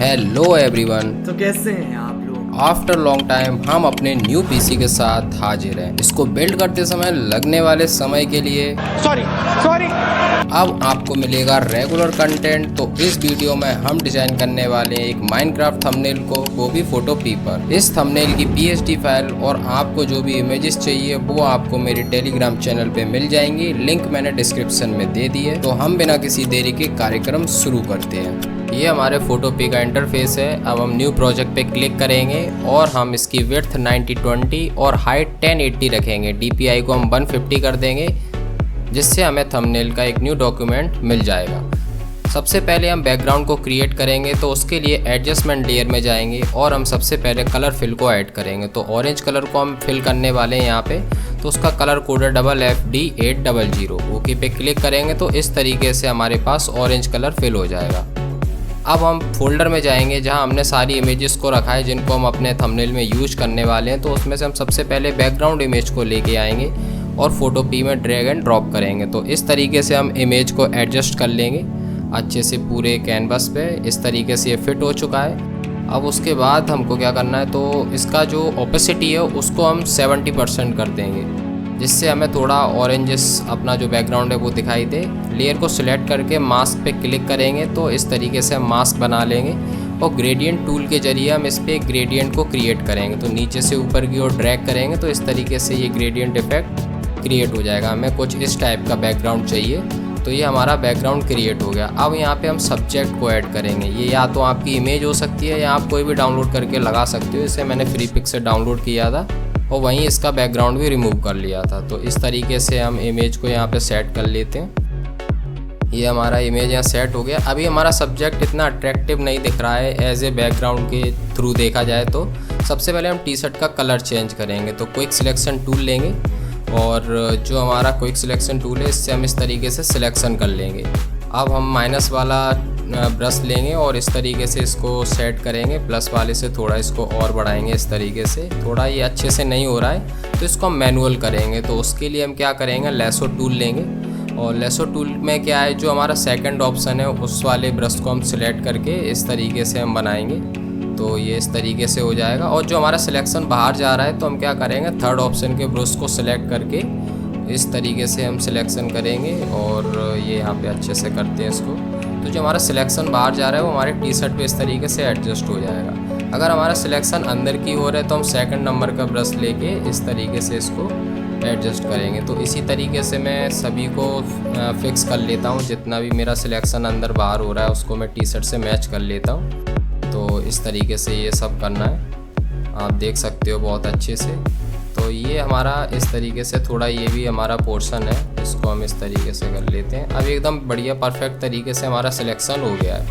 Hello everyone. तो कैसे हैं आप लोग? आफ्टर लॉन्ग टाइम हम अपने न्यू पीसी के साथ हाजिर हैं। इसको बिल्ड करते समय लगने वाले समय के लिए सॉरी अब आपको मिलेगा रेगुलर कंटेंट। तो इस वीडियो में हम डिजाइन करने वाले हैं एक माइनक्राफ्ट थंबनेल को, वो भी फोटो पी पर। इस थंबनेल की पीएचडी फाइल और आपको जो भी इमेजेस चाहिए वो आपको मेरे टेलीग्राम चैनल पे मिल जाएंगी। लिंक मैंने डिस्क्रिप्शन में दे दी है। तो हम बिना किसी देरी के कार्यक्रम शुरू करते हैं। ये हमारे फोटो पी का इंटरफेस है। अब हम न्यू प्रोजेक्ट पे क्लिक करेंगे और हम इसकी विड्थ 9020 और हाइट 1080 रखेंगे। डीपीआई को हम 150 कर देंगे, जिससे हमें थंबनेल का एक न्यू डॉक्यूमेंट मिल जाएगा। सबसे पहले हम बैकग्राउंड को क्रिएट करेंगे, तो उसके लिए एडजस्टमेंट लेयर में जाएंगे और हम सबसे पहले कलर फिल को ऐड करेंगे। तो ऑरेंज कलर को हम फिल करने वाले हैं यहाँ पे। तो उसका कलर कोड है FFD800। ओके पे क्लिक करेंगे तो इस तरीके से हमारे पास ऑरेंज कलर फिल हो जाएगा। अब हम फोल्डर में जाएंगे जहां हमने सारी इमेजेस को रखा है जिनको हम अपने थंबनेल में यूज करने वाले हैं। तो उसमें से हम सबसे पहले बैकग्राउंड इमेज को लेके आएंगे और फोटो पी में ड्रैग एंड ड्रॉप करेंगे। तो इस तरीके से हम इमेज को एडजस्ट कर लेंगे अच्छे से पूरे कैनवस पे। इस तरीके से ये फिट हो चुका है। अब उसके बाद हमको क्या करना है, तो इसका जो ओपेसिटी है उसको हम 70% कर देंगे, जिससे हमें थोड़ा ऑरेंजेस अपना जो बैकग्राउंड है वो दिखाई दे। लेयर को सिलेक्ट करके मास्क पे क्लिक करेंगे तो इस तरीके से हम मास्क बना लेंगे और ग्रेडियंट टूल के जरिए हम इस पर ग्रेडियंट को क्रिएट करेंगे। तो नीचे से ऊपर की ओर ड्रैग करेंगे तो इस तरीके से ये ग्रेडियंट इफेक्ट क्रिएट हो जाएगा। हमें कुछ इस टाइप का बैकग्राउंड चाहिए, तो ये हमारा बैकग्राउंड क्रिएट हो गया। अब यहाँ पे हम सब्जेक्ट को ऐड करेंगे। ये या तो आपकी इमेज हो सकती है या आप कोई भी डाउनलोड करके लगा सकते हो। इसे मैंने फ्री पिक से डाउनलोड किया था और वहीं इसका बैकग्राउंड भी रिमूव कर लिया था। तो इस तरीके से हम इमेज को यहाँ पे सेट कर लेते हैं। ये हमारा इमेज यहाँ सेट हो गया। अभी हमारा सब्जेक्ट इतना अट्रैक्टिव नहीं दिख रहा है एज ए बैकग्राउंड के थ्रू देखा जाए तो। सबसे पहले हम टी शर्ट का कलर चेंज करेंगे। तो क्विक सिलेक्शन टूल लेंगे और जो हमारा क्विक सिलेक्शन टूल है इससे हम इस तरीके से सिलेक्शन कर लेंगे। अब हम माइनस वाला ब्रश लेंगे और इस तरीके से इसको सेट करेंगे। प्लस वाले से थोड़ा इसको और बढ़ाएंगे इस तरीके से। थोड़ा ये अच्छे से नहीं हो रहा है तो इसको हम मैनुअल करेंगे। तो उसके लिए हम क्या करेंगे, लेसो टूल लेंगे और लेसो टूल में क्या है, जो हमारा सेकंड ऑप्शन है उस वाले ब्रश को हम सिलेक्ट करके इस तरीके से हम बनाएंगे। तो ये इस तरीके से हो जाएगा। और जो हमारा सिलेक्शन बाहर जा रहा है तो हम क्या करेंगे, थर्ड ऑप्शन के ब्रश को सिलेक्ट करके इस तरीके से हम सिलेक्शन करेंगे और ये यहाँ पे अच्छे से करते हैं इसको। तो जो हमारा सिलेक्शन बाहर जा रहा है वो हमारे टी शर्ट पे इस तरीके से एडजस्ट हो जाएगा। अगर हमारा सिलेक्शन अंदर की ओर है तो हम सेकंड नंबर का ब्रश लेके इस तरीके से इसको एडजस्ट करेंगे। तो इसी तरीके से मैं सभी को फिक्स कर लेता हूँ। जितना भी मेरा सिलेक्शन अंदर बाहर हो रहा है उसको मैं टी शर्ट से मैच कर लेता हूँ। तो इस तरीके से ये सब करना है, आप देख सकते हो बहुत अच्छे से। तो ये हमारा इस तरीके से थोड़ा ये भी हमारा पोर्शन है, इसको हम इस तरीके से कर लेते हैं। अब एकदम बढ़िया परफेक्ट तरीके से हमारा सिलेक्शन हो गया है।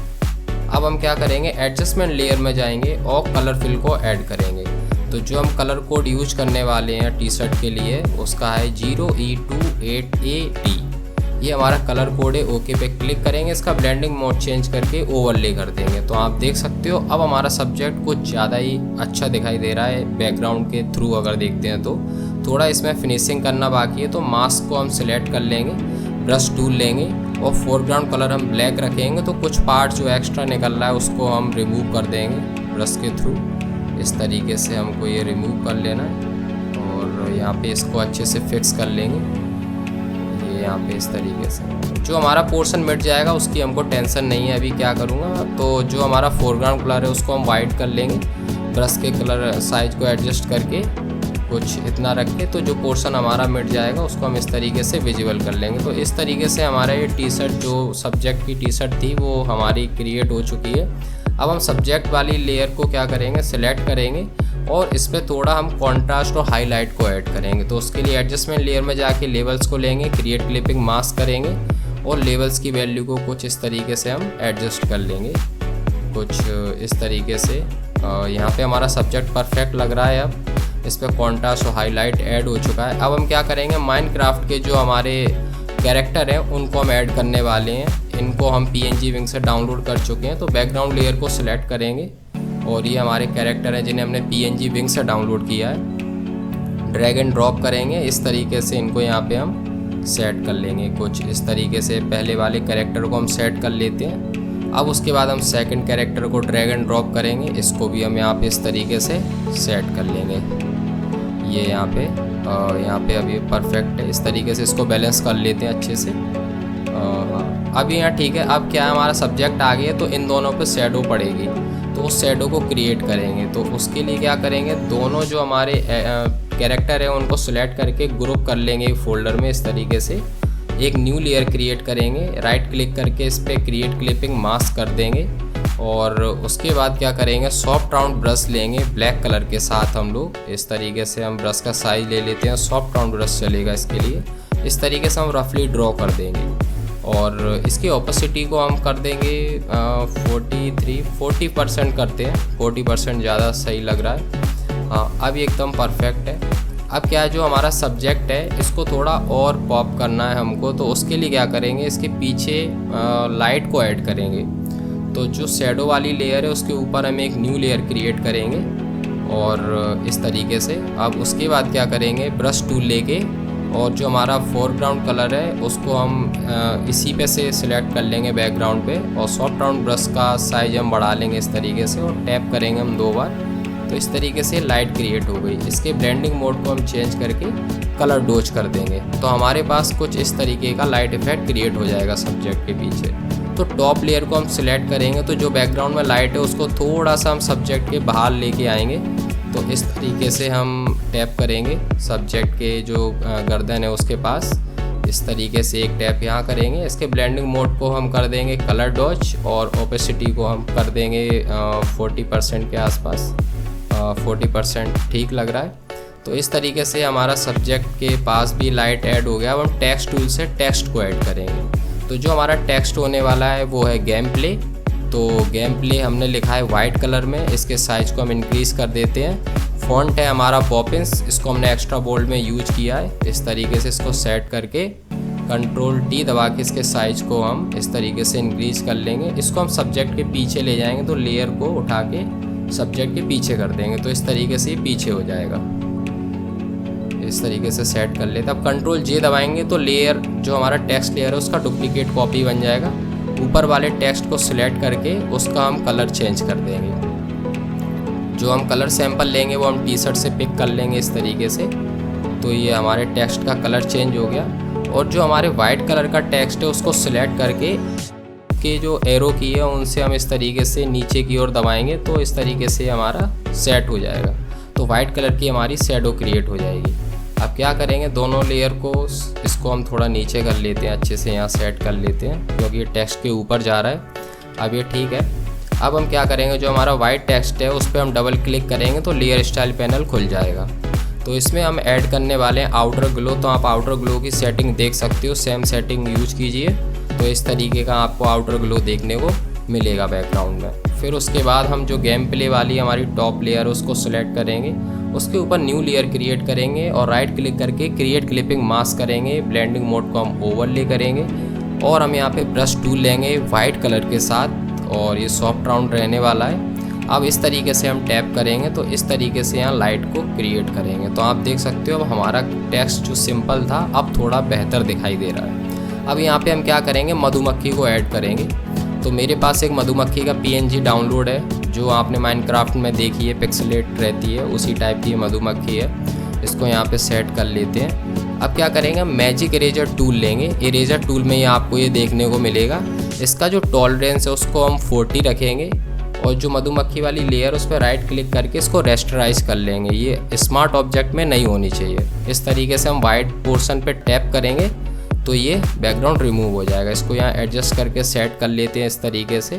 अब हम क्या करेंगे, एडजस्टमेंट लेयर में जाएंगे और कलर फिल को ऐड करेंगे। तो जो हम कलर कोड यूज करने वाले हैं टी शर्ट के लिए उसका है 0E28AD। ये हमारा कलर कोड है। ओके पे क्लिक करेंगे, इसका ब्लेंडिंग मोड चेंज करके ओवरले कर देंगे। तो आप देख सकते हो अब हमारा सब्जेक्ट कुछ ज़्यादा ही अच्छा दिखाई दे रहा है बैकग्राउंड के थ्रू अगर देखते हैं तो। थोड़ा इसमें फिनिशिंग करना बाकी है। तो मास्क को हम सिलेक्ट कर लेंगे, ब्रश टूल लेंगे और फोरग्राउंड कलर हम ब्लैक रखेंगे। तो कुछ पार्ट जो एक्स्ट्रा निकल रहा है उसको हम रिमूव कर देंगे ब्रश के थ्रू। इस तरीके से हमको ये रिमूव कर लेना है और यहाँ पे इसको अच्छे से फिक्स कर लेंगे। यहाँ पे इस तरीके से जो हमारा पोर्शन मिट जाएगा उसकी हमको टेंशन नहीं है। अभी क्या करूँगा, तो जो हमारा फोरग्राउंड कलर है उसको हम वाइट कर लेंगे। ब्रश के कलर साइज को एडजस्ट करके कुछ इतना रख के, तो जो पोर्शन हमारा मिट जाएगा उसको हम इस तरीके से विजिबल कर लेंगे। तो इस तरीके से हमारा ये टी शर्ट जो सब्जेक्ट की टी शर्ट थी वो हमारी क्रिएट हो चुकी है। अब हम सब्जेक्ट वाली लेयर को क्या करेंगे, सिलेक्ट करेंगे और इस पर थोड़ा हम कॉन्ट्रास्ट और हाईलाइट को ऐड करेंगे। तो उसके लिए एडजस्टमेंट लेयर में जाके लेवल्स को लेंगे, क्रिएट क्लिपिंग मास्क करेंगे और लेवल्स की वैल्यू को कुछ इस तरीके से हम एडजस्ट कर लेंगे कुछ इस तरीके से। यहाँ पे हमारा सब्जेक्ट परफेक्ट लग रहा है। अब इस पर कॉन्ट्रास्ट और हाईलाइट ऐड हो चुका है। अब हम क्या करेंगे, माइनक्राफ्ट के जो हमारे कैरेक्टर हैं उनको हम ऐड करने वाले हैं। इनको हम PNG विंग से डाउनलोड कर चुके हैं। तो बैकग्राउंड लेयर को सिलेक्ट करेंगे और ये हमारे कैरेक्टर हैं जिन्हें हमने PNG विंग से डाउनलोड किया है। ड्रैग एंड ड्रॉप करेंगे इस तरीके से, इनको यहाँ पे हम सेट कर लेंगे कुछ इस तरीके से। पहले वाले कैरेक्टर को हम सेट कर लेते हैं अब उसके बाद हम सेकंड कैरेक्टर को ड्रैग एंड ड्रॉप करेंगे, इसको भी हम यहाँ पे इस तरीके से सेट कर लेंगे। ये यहाँ पे अभी परफेक्ट है। इस तरीके से इसको बैलेंस कर लेते हैं अच्छे से। अब यहाँ ठीक है। अब क्या है, हमारा सब्जेक्ट आ गया तो इन दोनों पे शैडो पड़ेगी, तो उस शैडो को क्रिएट करेंगे। तो उसके लिए क्या करेंगे, दोनों जो हमारे कैरेक्टर है उनको सिलेक्ट करके ग्रुप कर लेंगे एक फोल्डर में। इस तरीके से एक न्यू लेयर क्रिएट करेंगे, राइट क्लिक करके इस पर क्रिएट क्लिपिंग मास्क कर देंगे। और उसके बाद क्या करेंगे, सॉफ्ट राउंड ब्रश लेंगे ब्लैक कलर के साथ हम लोग। इस तरीके से हम ब्रश का साइज ले लेते हैं, सॉफ्ट राउंड ब्रश चलेगा इसके लिए। इस तरीके से हम रफली ड्रॉ कर देंगे और इसकी ओपेसिटी को हम कर देंगे 40% करते हैं। 40% ज़्यादा सही लग रहा है। हाँ, अब ये एकदम परफेक्ट है। अब क्या है, जो हमारा सब्जेक्ट है इसको थोड़ा और पॉप करना है हमको, तो उसके लिए क्या करेंगे, इसके पीछे लाइट को ऐड करेंगे। तो जो शैडो वाली लेयर है उसके ऊपर हम एक न्यू लेयर क्रिएट करेंगे और इस तरीके से। अब उसके बाद क्या करेंगे, ब्रश टूल लेके और जो हमारा फोरग्राउंड कलर है उसको हम इसी पे से सिलेक्ट कर लेंगे बैकग्राउंड पे, और सॉफ्ट राउंड ब्रश का साइज हम बढ़ा लेंगे इस तरीके से और टैप करेंगे हम 2 बार। तो इस तरीके से लाइट क्रिएट हो गई। इसके ब्लेंडिंग मोड को हम चेंज करके कलर डोज कर देंगे, तो हमारे पास कुछ इस तरीके का लाइट इफेक्ट क्रिएट हो जाएगा सब्जेक्ट के पीछे। तो टॉप लेयर को हम सिलेक्ट करेंगे, तो जो बैकग्राउंड में लाइट है उसको थोड़ा सा हम सब्जेक्ट के बाहर लेके आएंगे। तो इस तरीके से हम टैप करेंगे सब्जेक्ट के जो गर्दन है उसके पास। इस तरीके से एक टैप यहाँ करेंगे। इसके ब्लेंडिंग मोड को हम कर देंगे कलर डॉज और ओपेसिटी को हम कर देंगे 40% के आसपास। 40% ठीक लग रहा है। तो इस तरीके से हमारा सब्जेक्ट के पास भी लाइट ऐड हो गया। अब हम टेक्स्ट टूल से टेक्स्ट को ऐड करेंगे। तो जो हमारा टेक्स्ट होने वाला है वो है गेम प्ले। तो गेम प्ले हमने लिखा है वाइट कलर में, इसके साइज़ को हम इंक्रीज़ कर देते हैं। फॉन्ट है हमारा पॉपिंस, इसको हमने एक्स्ट्रा बोल्ड में यूज किया है। इस तरीके से इसको सेट करके Ctrl+T दबा के इसके साइज़ को हम इस तरीके से इंक्रीज़ कर लेंगे। इसको हम सब्जेक्ट के पीछे ले जाएंगे, तो लेयर को उठा के सब्जेक्ट के पीछे कर देंगे, तो इस तरीके से पीछे हो जाएगा। इस तरीके से सेट कर लेते। अब Ctrl+J दबाएंगे तो लेयर जो हमारा टेक्स्ट लेयर है उसका डुप्लीकेट कॉपी बन जाएगा। ऊपर वाले टेक्स्ट को सिलेक्ट करके उसका हम कलर चेंज कर देंगे। जो हम कलर सैंपल लेंगे वो हम टी-शर्ट से पिक कर लेंगे इस तरीके से। तो ये हमारे टेक्स्ट का कलर चेंज हो गया। और जो हमारे वाइट कलर का टेक्स्ट है उसको सिलेक्ट करके के जो एरो की है उनसे हम इस तरीके से नीचे की ओर दबाएंगे, तो इस तरीके से हमारा सेट हो जाएगा। तो वाइट कलर की हमारी शैडो क्रिएट हो जाएगी। अब क्या करेंगे, दोनों लेयर को इसको हम थोड़ा नीचे कर लेते हैं, अच्छे से यहाँ सेट कर लेते हैं, क्योंकि ये टेक्स्ट के ऊपर जा रहा है। अब ये ठीक है। अब हम क्या करेंगे, जो हमारा वाइट टेक्स्ट है उस पर हम डबल क्लिक करेंगे तो लेयर स्टाइल पैनल खुल जाएगा। तो इसमें हम ऐड करने वाले हैं आउटर ग्लो। तो आप आउटर ग्लो की सेटिंग देख सकते हो, सेम सेटिंग यूज कीजिए। तो इस तरीके का आपको आउटर ग्लो देखने को मिलेगा बैकग्राउंड में। फिर उसके बाद हम जो गेम प्ले वाली हमारी टॉप लेयर है उसको सिलेक्ट करेंगे, उसके ऊपर न्यू लेयर क्रिएट करेंगे और राइट क्लिक करके क्रिएट क्लिपिंग मास्क करेंगे। ब्लेंडिंग मोड को हम ओवरले करेंगे और हम यहाँ पे ब्रश टूल लेंगे वाइट कलर के साथ, और ये सॉफ्ट राउंड रहने वाला है। अब इस तरीके से हम टैप करेंगे तो इस तरीके से यहाँ लाइट को क्रिएट करेंगे। तो आप देख सकते हो अब हमारा टेक्स्ट जो सिंपल था अब थोड़ा बेहतर दिखाई दे रहा है। अब यहाँ पे हम क्या करेंगे, मधुमक्खी को ऐड करेंगे। तो मेरे पास एक मधुमक्खी का PNG डाउनलोड है, जो आपने माइनक्राफ्ट में देखी है, पिक्सेलेट रहती है, उसी टाइप की मधुमक्खी है। इसको यहाँ पे सेट कर लेते हैं। अब क्या करेंगे, मैजिक इरेजर टूल लेंगे। इरेजर टूल में ही आपको ये देखने को मिलेगा। इसका जो टॉलरेंस है उसको हम 40 रखेंगे और जो मधुमक्खी वाली लेयर उस पर राइट क्लिक करके इसको रेस्टराइज कर लेंगे। ये स्मार्ट ऑब्जेक्ट में नहीं होनी चाहिए। इस तरीके से हम वाइट पोर्शन पे टैप करेंगे तो ये बैकग्राउंड रिमूव हो जाएगा। इसको यहाँ एडजस्ट करके सेट कर लेते हैं इस तरीके से।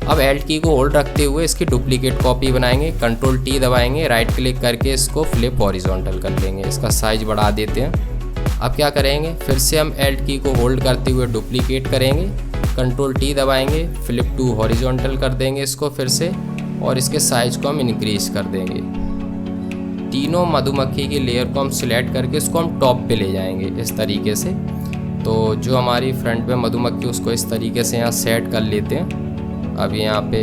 अब Alt की को होल्ड रखते हुए इसकी डुप्लीकेट कॉपी बनाएंगे। Ctrl+T दबाएंगे, राइट क्लिक करके इसको फ्लिप हॉरिजॉन्टल कर लेंगे। इसका साइज बढ़ा देते हैं। अब क्या करेंगे, फिर से हम Alt की को होल्ड करते हुए डुप्लीकेट करेंगे, Ctrl+T दबाएंगे, फ्लिप टू हॉरिजॉन्टल कर देंगे इसको फिर से, और इसके साइज को हम इंक्रीज कर देंगे। तीनों मधुमक्खी की लेयर को हम सिलेक्ट करके इसको हम टॉप पे ले जाएंगे इस तरीके से। तो जो हमारी फ्रंट पे मधुमक्खी उसको इस तरीके से यहाँ सेट कर लेते हैं। अब यहाँ पे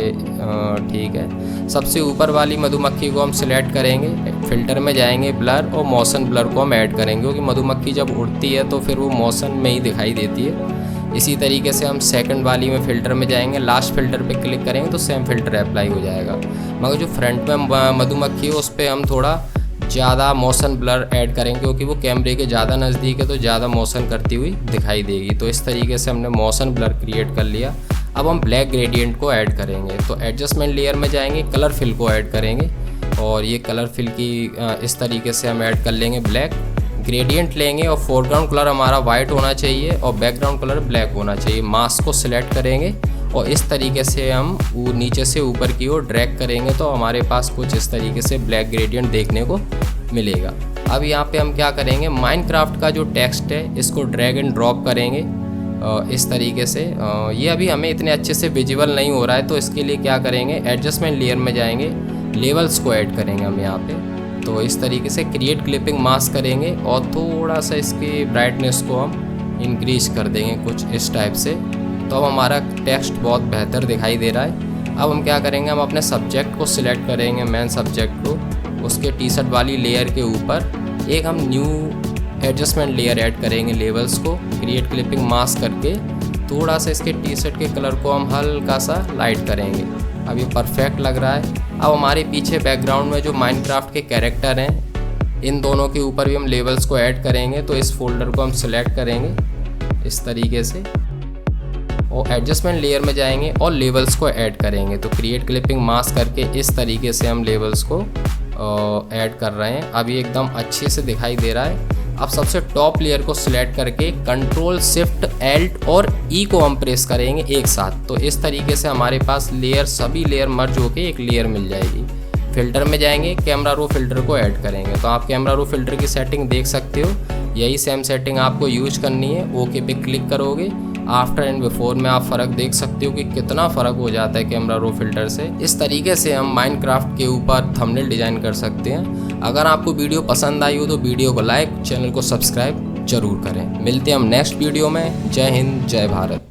ठीक है। सबसे ऊपर वाली मधुमक्खी को हम सिलेक्ट करेंगे, फिल्टर में जाएंगे, ब्लर और मोशन ब्लर को हम ऐड करेंगे, क्योंकि मधुमक्खी जब उड़ती है तो फिर वो मोशन में ही दिखाई देती है। इसी तरीके से हम सेकंड वाली में फ़िल्टर में जाएंगे, लास्ट फ़िल्टर पे क्लिक करेंगे तो सेम फ़िल्टर अप्लाई हो जाएगा। मगर जो फ्रंट में मधुमक्खी है उस पर हम थोड़ा ज़्यादा मोशन ब्लर ऐड करेंगे, क्योंकि वो कैमरे के ज़्यादा नज़दीक है तो ज़्यादा मोशन करती हुई दिखाई देगी। तो इस तरीके से हमने मोशन ब्लर क्रिएट कर लिया। अब हम ब्लैक ग्रेडियंट को ऐड करेंगे, तो एडजस्टमेंट लेयर में जाएंगे, कलर फिल को ऐड करेंगे और ये कलर फिल की इस तरीके से हम ऐड कर लेंगे। ब्लैक ग्रेडियंट लेंगे और फोरग्राउंड कलर हमारा वाइट होना चाहिए और बैकग्राउंड कलर ब्लैक होना चाहिए। मास्क को सिलेक्ट करेंगे और इस तरीके से हम नीचे से ऊपर की ओर ड्रैग करेंगे तो हमारे पास कुछ इस तरीके से ब्लैक ग्रेडियंट देखने को मिलेगा। अब यहाँ पे हम क्या करेंगे, माइनक्राफ्ट का जो टेक्स्ट है इसको ड्रैग एंड ड्रॉप करेंगे इस तरीके से। ये अभी हमें इतने अच्छे से विजिबल नहीं हो रहा है, तो इसके लिए क्या करेंगे, एडजस्टमेंट लेयर में जाएंगे, लेवल्स को ऐड करेंगे हम यहाँ पे। तो इस तरीके से क्रिएट क्लिपिंग मास्क करेंगे और थोड़ा सा इसकी ब्राइटनेस को हम इंक्रीज कर देंगे कुछ इस टाइप से। तो अब हमारा टेक्स्ट बहुत बेहतर दिखाई दे रहा है। अब हम क्या करेंगे, हम अपने सब्जेक्ट को सिलेक्ट करेंगे, मेन सब्जेक्ट को, उसके टी शर्ट वाली लेयर के ऊपर एक हम न्यू एडजस्टमेंट लेयर ऐड करेंगे, लेवल्स को क्रिएट क्लिपिंग मास्क करके थोड़ा सा इसके टी शर्ट के कलर को हम हल्का सा लाइट करेंगे। अब ये परफेक्ट लग रहा है। अब हमारे पीछे बैकग्राउंड में जो माइनक्राफ्ट के कैरेक्टर हैं, इन दोनों के ऊपर भी हम लेवल्स को ऐड करेंगे। तो इस फोल्डर को हम सिलेक्ट करेंगे इस तरीके से और एडजस्टमेंट लेयर में जाएंगे और लेवल्स को ऐड करेंगे। तो क्रिएट क्लिपिंग मास्क करके इस तरीके से हम लेवल्स को ऐड कर रहे हैं। अब ये एकदम अच्छे से दिखाई दे रहा है। अब सबसे टॉप लेयर को सिलेक्ट करके कंट्रोल शिफ्ट एल्ट और ई को हम प्रेस करेंगे एक साथ। तो इस तरीके से हमारे पास लेयर सभी लेयर मर्ज होके एक लेयर मिल जाएगी। फिल्टर में जाएंगे, कैमरा रो फिल्टर को ऐड करेंगे। तो आप कैमरा रो फिल्टर की सेटिंग देख सकते हो, यही सेम सेटिंग आपको यूज करनी है। ओके पे क्लिक करोगे, आफ्टर एंड बिफोर में आप फ़र्क देख सकते हो कि कितना फ़र्क हो जाता है कैमरा रो फिल्टर से। इस तरीके से हम माइनक्राफ्ट के ऊपर थंबनेल डिज़ाइन कर सकते हैं। अगर आपको वीडियो पसंद आई हो तो वीडियो को लाइक, चैनल को सब्सक्राइब जरूर करें। मिलते हैं हम नेक्स्ट वीडियो में। जय हिंद, जय भारत।